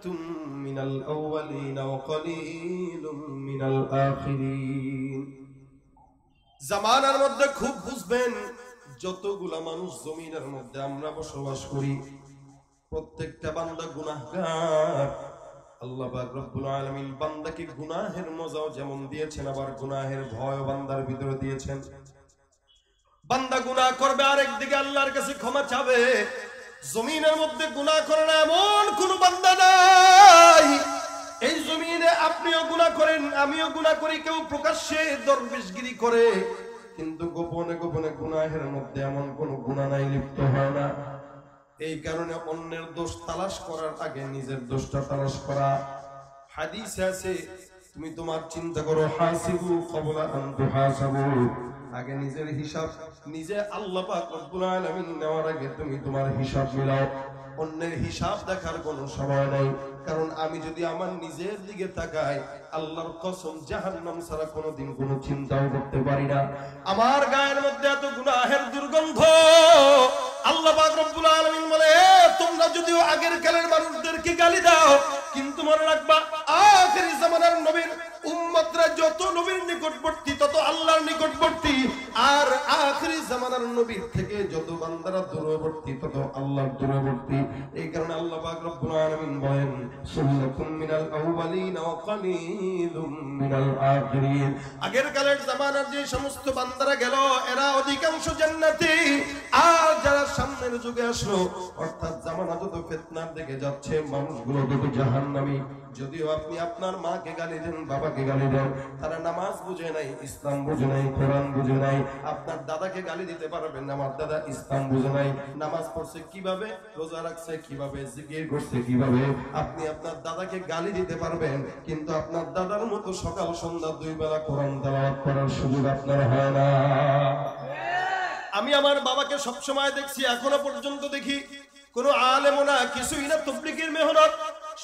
আনতুম মিনাল আউয়ালিন ওয়া কলিলুম মিনাল আখিরিন। জামানার মধ্যে খুব বুঝবেন, যতগুলা মানুষ জমিনের মধ্যে আমরা বসবাস করি, প্রত্যেকটা বান্দা গুনাহগার। আল্লাহ পাক রব্বুল আলামিন বান্দাকে গুনাহের মজাও যেমন দিয়েছেন, আবার গুনাহের ভয় বান্দার ভিতরে দিয়েছেন। বান্দা গুনাহ করবে, আরেকদিকে আল্লাহর কাছে ক্ষমা চাবে। জমিনের মধ্যে গুনাহ করে না এমন কোন বান্দা নাই। এই জমিনে আপনিও গুনাহ করেন, আমিও গুনাহ করি। কেউ প্রকাশ্যে দরবেশগিরি করে, কিন্তু গোপনে গোপনে গুনাহের মধ্যে এমন কোন গুনাহ নাই লিপ্ত হয় না। এই কারণে অন্যের দোষ তালাশ করার আগে নিজের দোষটা তালাশ করা। হাদিসে আছে, তুমি তোমার চিন্তা করো, হাসিবু ক্বাবলা আন তুহাসাবু, আগে নিজের হিসাব নিজে আল্লাহ পাক রব্বুল আলামিন নেওয়ার আগে তুমি তোমার হিসাব মিলাও। অন্যের হিসাব দেখার কোনো সময় নাই, কারণ আমি যদি আমার নিজের দিকে তাকাই, আল্লাহর কসম জাহান্নাম ছাড়া কোনোদিন কোনো চিন্তাও করতে পারি না। আমার গায়ের মধ্যে এত গুনাহের দুর্গন্ধ। আল্লাহ পাক রব্বুল আলামিন বলে, তোমরা যদিও আগের কালের মানুষদেরকে গালি দাও, কিন্তু মনে রাখবা আখিরি জামানার নবীর উম্মতরা যত নবীর নিকটবর্তী তত আল্লাহর নিকটবর্তী, আর আখিরি জামানার নবীর থেকে যত বান্দারা দূরবর্তী তত আল্লাহর দূরবর্তী। এই কারণে আল্লাহ পাক রব্বুল আলামিন বলেন, সুন্নাতুম মিনাল আউয়ালিন ওয়া কলিলুম মিনাল আখিরিন। আগের কালের জামানার যে সমস্ত বান্দারা গেল, এরা অধিকাংশ জান্নাতি। আর যারা সামনের যুগে আসলো, অর্থাৎ জামানা যত ফিতনার দিকে যাচ্ছে, মানুষগুলো তত জাহান্নামী। যদিও আপনি আপনার মাকে গালি দেন, বাবাকে গালি দেন, তারা নামাজ বুঝে নাই, ইসলাম বুঝে নাই, কোরআন বুঝে নাই। আপনার দাদাকে গালি দিতে পারবেন, আমার দাদা ইসলাম বুঝে নাই, নামাজ পড়ছে কিভাবে, রোজা রাখছে কিভাবে, জিকির করছে কিভাবে। আপনি আপনার দাদাকে গালি দিতে পারবেন, কিন্তু আপনার দাদার মতো সকাল সন্ধ্যা 2 বেলা কোরআন তেলাওয়াত করার সুযোগ আপনার হয় না। আমি আমার বাবাকে সব সময় দেখছি, এখনো পর্যন্ত দেখি, কোন আলেমও না, কিছুই না, তাবলীগের মেহনত,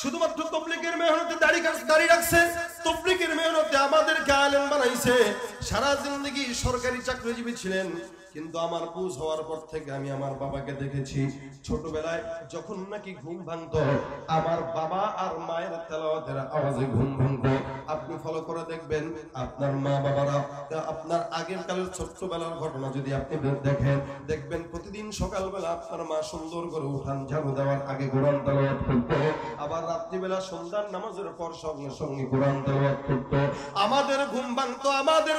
শুধুমাত্র তাবলীগের মেহনতে দাড়ি রাখছে, তাবলীগের মেহনতে আমাদেরকে আলেম বানাইছে। সারা জিন্দেগি সরকারি চাকরিজীবী ছিলেন, কিন্তু আমার বুঝ হওয়ার পর থেকে আমি আমার বাবাকে দেখেছি, ছোটবেলায় যখন নাকি ঘুম ভাঙতো, আমার বাবা আর মায়ের তেলাওয়াতের আওয়াজে ঘুম ভাঙতো। আপনি ফলো করে দেখবেন, আপনার মা বাবারা, আপনার আগের কালের ছোট্টবেলার ঘটনা যদি আপনি দেখবেন, প্রতিদিন সকালবেলা আপনার মা সুন্দর করে উঠান ঝাড়ু দেওয়ার আগে কোরআন তেলাওয়াত করতো, আবার রাত্রিবেলা সন্ধ্যার নামাজের পর সঙ্গে সঙ্গে কোরআন তেলাওয়াত করতো। আমাদের ঘুম ভাঙতো আমাদের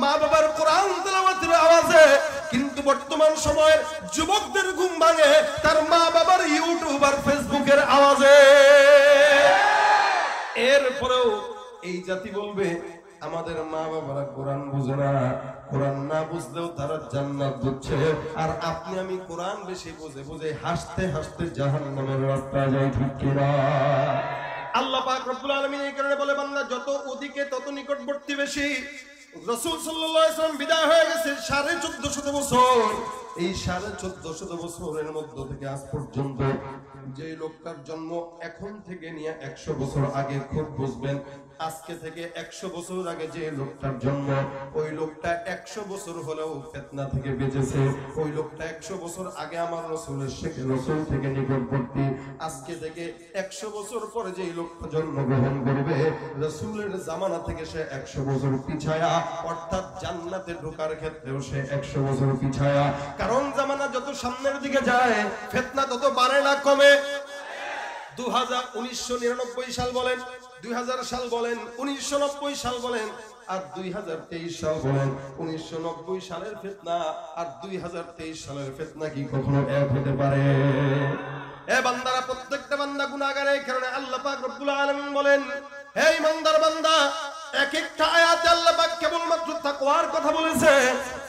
মা বাবার কোরআন তেলাওয়াতের আওয়াজে, কিন্তু বর্তমান সময়ের যুবকদের ঘুম ভাঙে তার মা বাবার ইউটিউব আর ফেসবুকের আওয়াজে। এরপরেও এই জাতি বলবে আমাদের মা বাবারা কোরআন বুঝে না, কোরআন না বুঝলেও তারা জান্নাত বুঝছে, আর আপনি আমি কোরআন বেশি বুঝে বুঝে হাসতে হাসতে জাহান্নামের রাস্তায় যাই, ঠিক কিনা? আল্লাহ পাক রব্বুল আলামিন এই কারণে বলে, বান্দা যত ওদিকে তত নিকটবর্তী বেশি। রাসূল সাল্লাল্লাহু আলাইহি ওয়াসাল্লাম বিদায় হয়ে গেছে 1450 বছর। এই 1450 বছরের মধ্য থেকে আজ পর্যন্ত যে লোকটার জন্ম এখন থেকে নিয়ে 100 বছর আগে, খুব বুঝবেন, আজকে থেকে 100 বছর আগে যে লোকটার জন্ম, ওই লোকটা 100 বছর হলেও ফিতনা থেকে বেঁচেছে। ওই লোকটা 100 বছর আগে আমার রাসূলের রাসূল থেকে নিকটবর্তী। আজকে থেকে 100 বছর পরে যে লোকটা জন্মগ্রহণ করবে, রাসূলের জামানা থেকে সে 100 বছর পিছায়া, অর্থাৎ জান্নাতে ঢোকার ক্ষেত্রেও সে 100 বছর পিছায়া। কারণ জামানা যত সামনের দিকে যায়, ফিতনা তত বাড়ে না কমে। 1999 সাল বলেন, 2000 সাল বলেন, 1990 সাল বলেন, আর 2023 সাল বলেন, 1990 সালের ফিতনা আর 2023 সালের ফিতনা কি কখনো এক হতে পারে? এ বান্দারা, প্রত্যেকটা বান্দা গুনাহগার। এই কারণে আল্লাহ পাক রব্বুল আলামিন বলেন, হে ইমানদার বান্দা, এক একটা আয়াতে আল্লাহ পাক কেবলমাত্র তাকওয়ার কথা বলেছে।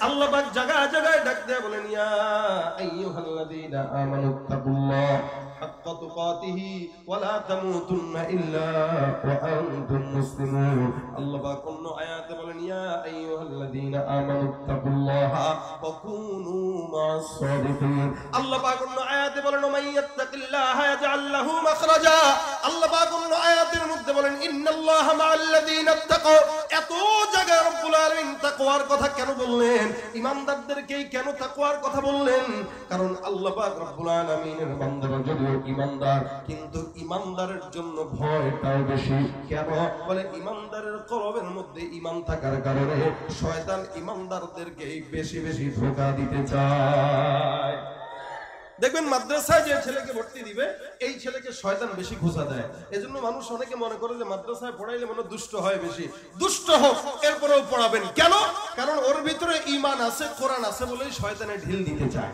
আল্লাহ পাক জায়গায় জায়গায় ডাক দিয়ে বলেন, ইয়া আইয়ুহাল্লাযীনা আমানুত্তাকুল্লাহ হাক্কা তুকাতিহি ওয়া লা তামুতুন্না ইল্লা ওয়া আনতুম মুসলিমুন। আল্লাহ পাক অন্য আয়াতে বলেন, ইয়া আইয়ুহাল্লাযীনা আমানুত্তাকুল্লাহা ওয়া কুনু মা'আস সাদিকিন। আল্লাহ পাক অন্য আয়াতে বলেন, মাইয়াত্তাকিল্লাহা ইয়াজআল লাহু মাখরাজা। আল্লাহ পাক অন্য আয়াতের মধ্যে বলেন, ইন্নাল্লাহা মা'আল্লাযীনা তাকাও। এত জায়গায় রব্বুল আলামিন তাকওয়ার কথা কেন বললেন? ইমানদারদেরকেই কেন তাকওয়ার কথা বললেন? কারণ আল্লাহ পাক রব্বুল আলামিনের বান্দারা যদি যদিও ইমানদার, কিন্তু ইমানদারের জন্য ভয়টাও বেশি। কেন? বলে ইমানদারের কলবের মধ্যে ইমান থাকার কারণে শয়তান ইমানদারদেরকে বেশি বেশি ধোঁকা দিতে চায়। দেখবেন মাদ্রাসায় যে ছেলেকে ভর্তি দিবে, এই ছেলেকে শয়তান বেশি খোঁচা দেয়। এজন্য মানুষ অনেকে মনে করে যে মাদ্রাসায় পড়াইলে মনে দুষ্ট হয় বেশি। দুষ্ট হোক, এরপরেও পড়াবেন। কেন? কারণ ওর ভিতরে ঈমান আছে, কোরআন আছে বলেই শয়তানে ঢিল দিতে চায়।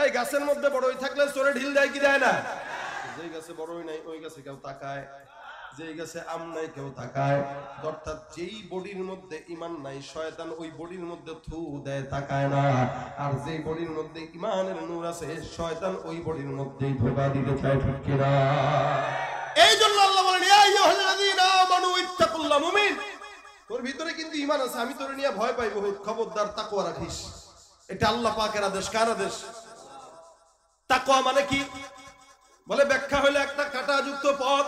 এই গাছের মধ্যে বড়ই থাকলে চোরে ঢিল দেয় কি দেয় না? যেই গাছে বড়ই নাই ওই গাছে কেউ তাকায়, যেই গাছে আম নাই কেউ তাকায়। অর্থাৎ যেই বডির মধ্যে ঈমান নাই, শয়তান ওই বডির মধ্যে থু দেয়, তাকায় না। আর যেই বডির মধ্যে ঈমানের নূর আছে, শয়তান ওই বডির মধ্যেই ধোঁকা দিতে চায়। ঠিক কি না? এই জন্য আল্লাহ বলেন, ইয়া আইয়ুহাল্লাযীনা আমানু ইত্তাকুল্লাহ। মুমিন, তোর ভিতরে কিন্তু ঈমান আছে, আমি তোরে নিয়ে ভয় পাই বহুত, খবরদার তাকওয়া রাখিস। এটা আল্লাহ পাকের আদেশ। কার আদেশ? তাকওয়া মানে কি? বলে ব্যাখ্যা হলো একটা কাঁটাযুক্ত পথ।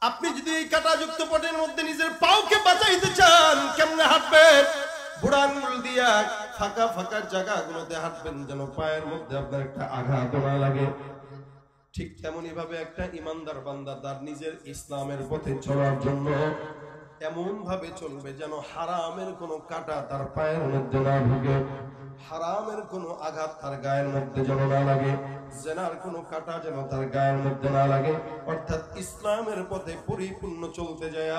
আপনি যদি এই কাঁটাযুক্ত পথের মধ্যে নিজের পাওকে বাঁচাইতে চান, কেমনে হাঁটবেন? বুড়া আঙ্গুল দিয়া ফাঁকা ফাঁকা জায়গাগুলোতে হাঁটবেন, যেন পায়ের মধ্যে আপনার একটা আঘাত না লাগে। ঠিক তেমনি ভাবে একটা ইমানদার বান্দা তার নিজের ইসলামের পথে চলার জন্য এমন ভাবে চলবে যেন হারামের কোনো কাঁটা তার পায়ের মধ্যে না ঢুকে, হারামের কোনো আঘাত তার গায়ের মধ্যে যেন না লাগে, জেনার কোনো কাঁটা যেন তার গায়ের মধ্যে না লাগে। অর্থাৎ ইসলামের পথে পরিপূর্ণ চলতে যায়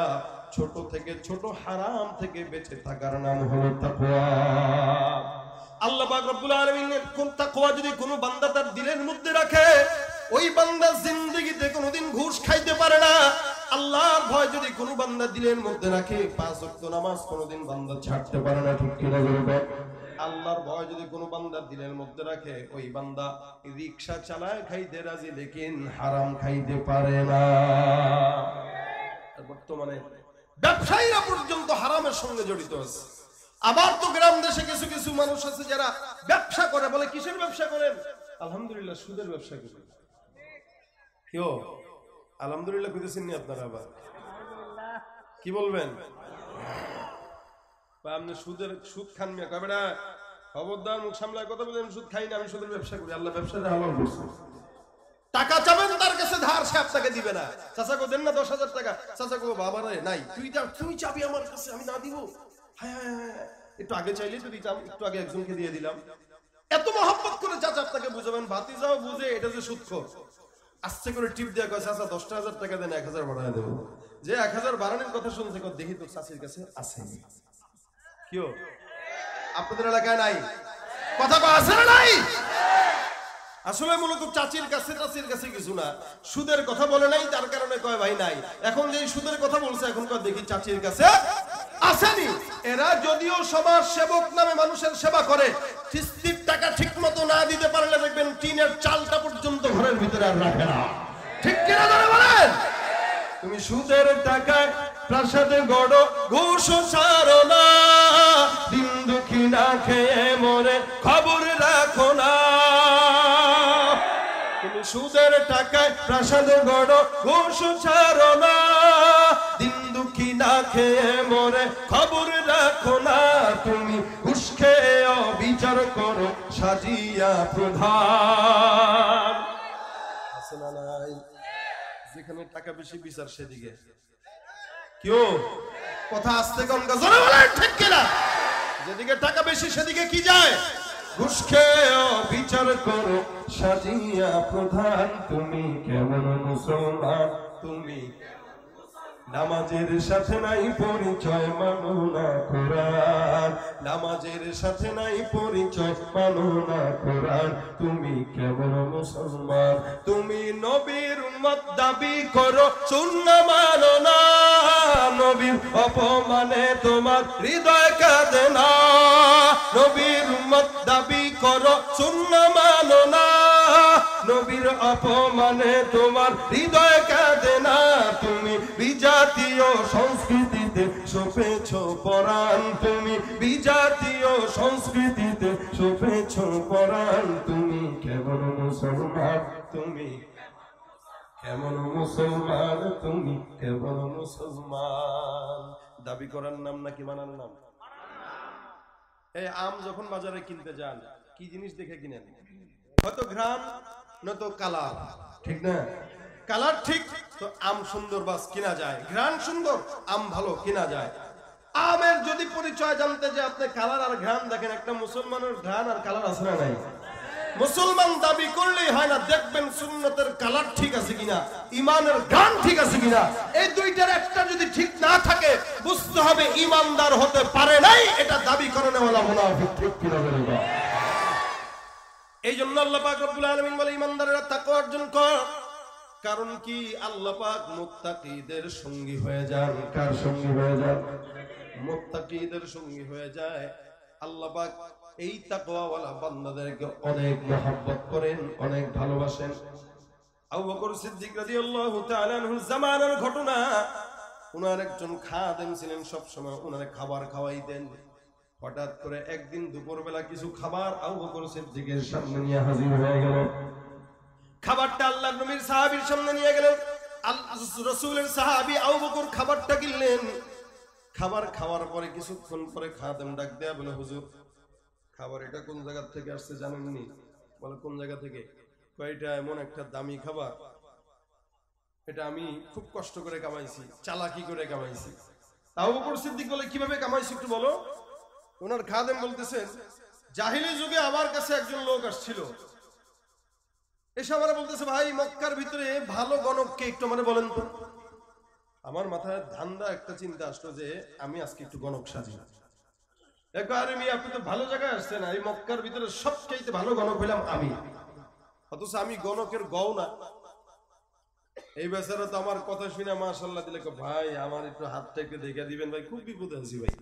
ছোট থেকে ছোট হারাম থেকে বেঁচে থাকার নাম হলো তাকওয়া। আল্লাহ পাক রব্বুল আলামিনের কোন তাকওয়া যদি কোনো বান্দা তার দিলের মধ্যে রাখে, ওই বান্দা জিন্দেগিতে কোনোদিন ঘুষ খাইতে পারে না। আল্লাহর ভয় যদি কোনো বান্দা দিলের মধ্যে রাখে, 5 ওয়াক্ত নামাজ কোনোদিন বান্দা ছাড়তে পারে না। ঠিক কি না বলবে? আল্লাহর ভয় যদি কোনো বান্দা দিলের মধ্যে রাখে, ওই বান্দা রিকশা চালায় খাইতে রাজি, লেকিন হারাম খাইতে পারে না। বর্তমানে ব্যবসায়ীরা পর্যন্ত হারামের সঙ্গে জড়িত আছে। আবার তো গ্রাম দেশে কিছু কিছু মানুষ আছে যারা ব্যবসা করে। বলে কিসের ব্যবসা করেন? আলহামদুলিল্লাহ সুদের ব্যবসা করেন। কেউ আলহামদুলিল্লাহ কইতেছেন নি আপনারা? আবার কি বলবেন? আপনি সুদ খান মিয়া, কবে না খবরদার, মুখ সামলায় কথা বলেন। সুদ খাই না, আমি সুদের ব্যবসা করি। আল্লাহ ব্যবসাটা হালাল করছে। টাকা চাবেন তার কাছে ধার, সে আপনাকে দিবে না। চাচা কো দেন না 10,000 টাকা। চাচা কো বাবা রে নাই, তুই চাবি আমার কাছে, আমি না দিব। হ্যাঁ একটু আগে চাইলে তো দিতাম, একটু আগে একজনকে দিয়ে দিলাম। এত মহব্বত করে চাচা আপনাকে বুঝাবেন, ভাতিজাও বুঝে এটা যে সুদখোর। আস্তে করে টিপ দেয়া কয়, চাচা 10,000 টাকা দেন, 1,000 বাড়ায় দেবো। যে 1,000 বাড়ানোর কথা শুনছে, দেখি তোর চাচির কাছে আছে। কেউ আপনাদের এলাকায় নাই? কথা আছে না নাই? আসলে মূলত চাচির কাছে কিছু না, সুদের কথা বলে নাই, তার কারণে কয় ভাই নাই। এখন যে সুদের কথা বলছে, এখন কয় দেখি চাচির কাছে আসেনি। এরা যদিও সমাজ সেবক নামে মানুষের সেবা করে, কিস্তির টাকা ঠিক মতো না দিতে পারলে দেখবেন টিনের চালটা পর্যন্ত ঘরের ভিতরে আর রাখে না। ঠিক কিনা ধরে বলেন? তুমি সুদের টাকায় প্রাসাদে গড়, ঘুষ ছাড়ো না, দিন দুঃখী না খেয়ে মরে খবর রাখো না। তুমি সুদের টাকায় প্রাসাদে গড়, ঘুষ ছাড়ো না, দিন দুঃখী না খেয়ে মরে খবর রাখো না। তুমি ঘুষ খেয়ে বিচার করো সাজিয়া প্রধান। আছে না নাই? যেখানে টাকা বেশি বিচার সেদিকে। কেউ কথা আসতে কম জোরে বলেন, ঠিক কিনা? যেদিকে টাকা বেশি সেদিকে কি যায়? ঘুষ খেয়ে বিচার করো সাজিয়া প্রধান। তুমি কেমন মুসলমান? তুমি নামাজের সাথে নাই পরিচয়, মানো না কোরআন। নামাজের সাথে নাই পরিচয়, মানো না কোরআন। তুমি কেমন মুসলমান? তুমি নবীর উম্মত দাবি করো, সুন্নাহ মানো না। নবীর অপমানে তোমার হৃদয় কাঁদে না। নবীর উম্মত দাবি করো, সুন্নাহ মানো না। নবীর অপমানে তোমার হৃদয় কাঁদে না। তুমি বিজাতীয় সংস্কৃতিতে সপেছ পরাণ। তুমি বিজাতীয় সংস্কৃতিতে সপেছ পরাণ। তুমি কেমন মুসলমান? তুমি কেমন মুসলমান? তুমি কেমন মুসলমান? দাবি করার নাম নাকি মানার নাম? এই আম যখন বাজারে কিনতে যান, কি জিনিস দেখে কিনেন? হয়তো ঘ্রাণ, না তো কালার, ঠিক না? কালার ঠিক তো আম সুন্দর বাস কিনা যায়, ঘ্রাণ সুন্দর আম ভালো কিনা যায়। আমের যদি পরিচয় জানতে যে আপনি কালার আর ঘ্রাণ দেখেন, একটা মুসলমানের ঘ্রাণ আর কালার আছে না নাই? মুসলমান দাবি করলেই হয় না, দেখবেন সুন্নতের কালার ঠিক আছে কিনা, ইমানের ঘ্রাণ ঠিক আছে কিনা। এই দুইটার একটা যদি ঠিক না থাকে বুঝতে হবে ইমানদার হতে পারে নাই, এটা দাবি করে নেওয়ালা মুনাফিক, ঠিক কিনা বলেন? এই জন্য আল্লাহ পাক রব্বুল আলামিন বলে ইমানদারেরা তাকওয়া অর্জন কর। কারণ কি? আল্লাহ পাক মুত্তাকিদের সঙ্গী হয়ে যান। কার সঙ্গী হয়ে যান? মুত্তাকিদের সঙ্গী হয়ে যায়। আল্লাহ পাক এই তাকওয়াওয়ালা বান্দাদেরকে অনেক মহব্বত করেন, অনেক ভালোবাসেন। আবু বকর সিদ্দিক রাদিয়াল্লাহু তাআলা আনহু জামানার ঘটনা, উনার একজন খাদেম ছিলেন, সব সময় উনারে খাবার খাওয়াইতেন। হঠাৎ করে একদিন দুপুরবেলা কিছু খাবার আবু বকর সিদ্দিকের সামনে নিয়ে হাজির হয়ে গেল। খাবারটা আল্লাহর নবীর সাহাবীর সামনে নিয়ে গেলেন। রাসূলের সাহাবী আবু বকর খাবারটা কিনলেন। খাবার খাওয়ার পরে কিছুক্ষণ পরে খাদেম ডাক দেয়া বলে, হুজুর খাবার এটা কোন জায়গা থেকে আসছে জানেননি? বলে কোন জায়গা থেকে? এটা এমন একটা দামি খাবার, এটা আমি খুব কষ্ট করে কামাইছি, চালাকি করে কামাইছি। আবু বকর সিদ্দিক বলে কিভাবে কামাইছি একটু বলো। ওনার খাদেম বলতেছেন, জাহিলি যুগে আমার কাছে একজন লোক আসছিল, এসে আমারে বলতেছে, ভাই মক্কার ভিতরে ভালো গণক কে একটু মানে বলেন তো। আমার মাথায় ধান্দা একটা চিন্তা আসলো যে আমি আজকে একটু গণক সাজি। আরে মিয়া আপনি তো ভালো জায়গায় আসছেন, এই মক্কার ভিতরে সবচাইতে ভালো গণক হইলাম আমি, অথচ আমি গণকের গও না। এই বেচারা তো আমার কথা শুনে মাশাআল্লাহ দিলে, ভাই আমার একটু হাতটা একটু দেখে দিবেন ভাই, খুব বিপদে আছি ভাই।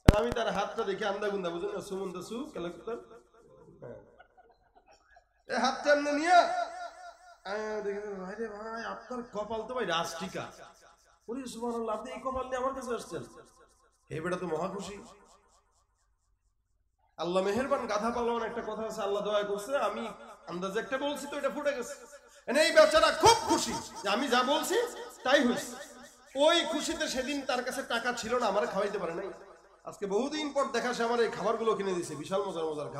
আমি তার হাতটা দেখে আন্দা গুন্দা, বুঝলেন না, সুমন্দা সু কালেক্টর, এই হাতটা এমনি নিয়ে ভাই রে ভাই আপনার কপাল তো ভাই রাষ্ট্রিকা। বলি সুবহানাল্লাহ, আপনি এই কপাল নিয়ে আমার কাছে আসছেন? এই বেটা তো মহা খুশি। আল্লাহ মেহেরবান, গাধা পালন একটা কথা আছে, আল্লাহ দয়া করছে, আমি আন্দাজে একটা বলছি তো এটা ফুটে গেছে। এই বেচারা খুব খুশি যে আমি যা বলছি তাই হয়েছে। ওই খুশিতে সেদিন তার কাছে টাকা ছিল না, আমার খাওয়াইতে পারে নাই। আজকে বহুদিন পর দেখা সে আমার এই খাবারগুলো কিনে দিয়েছে, বিশাল মজার মজার খাবার।